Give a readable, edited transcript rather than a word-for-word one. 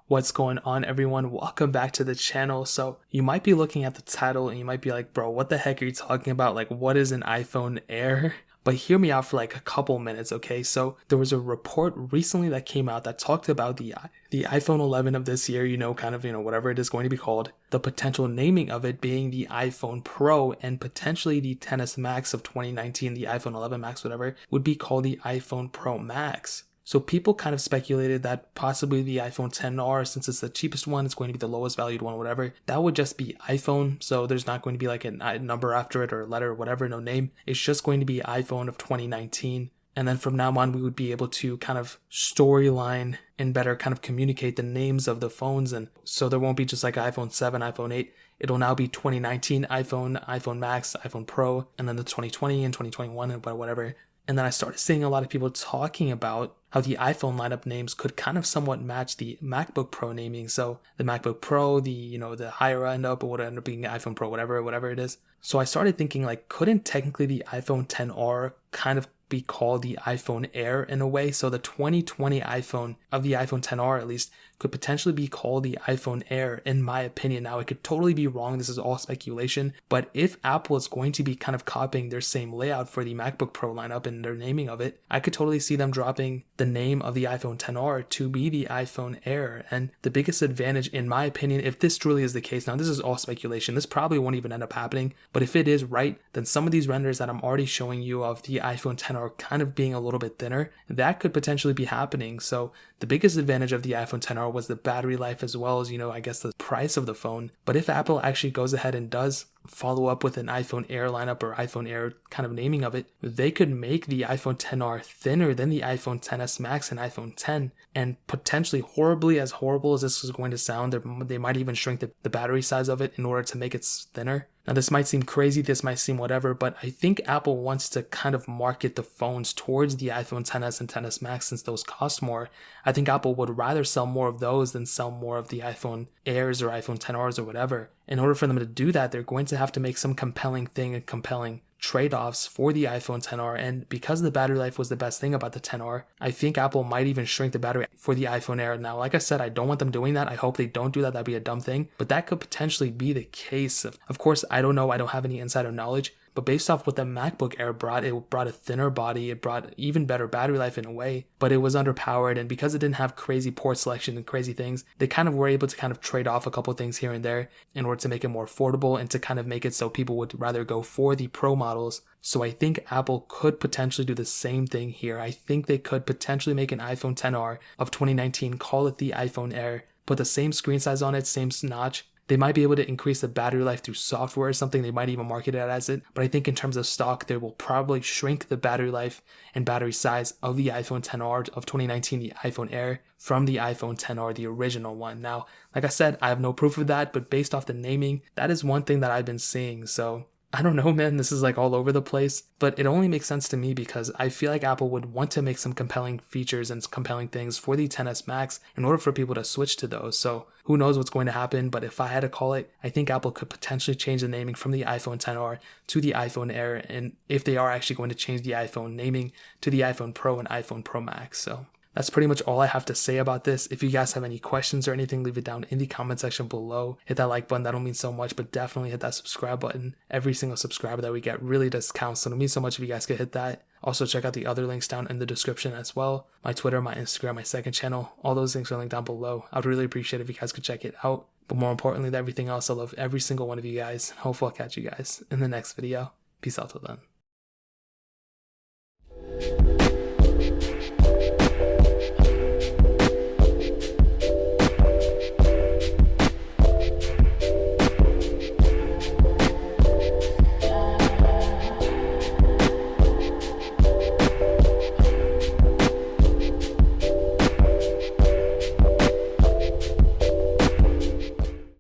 What's going on, everyone? Welcome back to the channel. So you might be looking at the title and you might be like, bro, what the heck are you talking about? Like, what is an iPhone Air? But hear me out for like a couple minutes, okay? So there was a report recently that came out that talked about the iPhone 11 of this year, whatever it is going to be called, the potential naming of it being the iPhone Pro, and potentially the XS Max of 2019, the iPhone 11 Max, whatever, would be called the iPhone Pro Max. So people kind of speculated that possibly the iPhone XR, since it's the cheapest one, it's going to be the lowest valued one, whatever, that would just be iPhone. So there's not going to be like a number after it or a letter or whatever, no name. It's just going to be iPhone of 2019. And then from now on, we would be able to kind of storyline and better kind of communicate the names of the phones. And so there won't be just like iPhone 7, iPhone 8. It'll now be 2019 iPhone, iPhone Max, iPhone Pro, and then the 2020 and 2021 and whatever. And then I started seeing a lot of people talking about how the iPhone lineup names could kind of somewhat match the MacBook Pro naming. So the MacBook Pro, the higher end up, or would end up being the iPhone Pro, whatever it is. So I started thinking, like, couldn't technically the iPhone XR kind of be called the iPhone Air in a way? So the 2020 iPhone of the iPhone XR at least could potentially be called the iPhone Air, in my opinion. Now, it could totally be wrong. This is all speculation. But if Apple is going to be kind of copying their same layout for the MacBook Pro lineup and their naming of it, I could totally see them dropping the name of the iPhone XR to be the iPhone Air. And the biggest advantage, in my opinion, if this truly is the case, now this is all speculation, this probably won't even end up happening, but if it is right, then some of these renders that I'm already showing you of the iPhone XR kind of being a little bit thinner, that could potentially be happening. So the biggest advantage of the iPhone XR was the battery life, as well as, I guess the price of the phone. But if Apple actually goes ahead and does follow up with an iPhone Air lineup or iPhone Air kind of naming of it, they could make the iPhone XR thinner than the iPhone XS Max and iPhone X, and potentially, horribly as horrible as this is going to sound, they might even shrink the battery size of it in order to make it thinner. Now, this might seem crazy, this might seem whatever, but I think Apple wants to kind of market the phones towards the iPhone XS and XS Max, since those cost more. I think Apple would rather sell more of those than sell more of the iPhone Airs or iPhone XRs or whatever. In order for them to do that, they're going to have to make some compelling thing and compelling trade-offs for the iPhone XR, and because the battery life was the best thing about the XR, I think Apple might even shrink the battery for the iPhone Air. Now, like I said, I don't want them doing that. I hope they don't do that. That'd be a dumb thing, but that could potentially be the case. Of course, I don't know. I don't have any insider knowledge, but based off what the MacBook Air brought, it brought a thinner body, it brought even better battery life in a way, but it was underpowered, and because it didn't have crazy port selection and crazy things, they kind of were able to kind of trade off a couple things here and there in order to make it more affordable and to kind of make it so people would rather go for the Pro models. So I think Apple could potentially do the same thing here. I think they could potentially make an iPhone XR of 2019, call it the iPhone Air, put the same screen size on it, same notch. They might be able to increase the battery life through software or something. They might even market it as it. But I think in terms of stock, they will probably shrink the battery life and battery size of the iPhone XR of 2019, the iPhone Air, from the iPhone XR, the original one. Now, like I said, I have no proof of that, but based off the naming, that is one thing that I've been seeing. So I don't know, man, this is like all over the place, but it only makes sense to me because I feel like Apple would want to make some compelling features and compelling things for the XS Max in order for people to switch to those. So who knows what's going to happen, but if I had to call it, I think Apple could potentially change the naming from the iPhone XR to the iPhone Air, and if they are actually going to change the iPhone naming to the iPhone Pro and iPhone Pro Max. So that's pretty much all I have to say about this. If you guys have any questions or anything, leave it down in the comment section below. Hit that like button, that'll mean so much, but definitely hit that subscribe button. Every single subscriber that we get really does count, so it'll mean so much if you guys could hit that. Also, check out the other links down in the description as well. My Twitter, my Instagram, my second channel, all those links are linked down below. I'd really appreciate it if you guys could check it out. But more importantly than everything else, I love every single one of you guys. Hopefully I'll catch you guys in the next video. Peace out till then.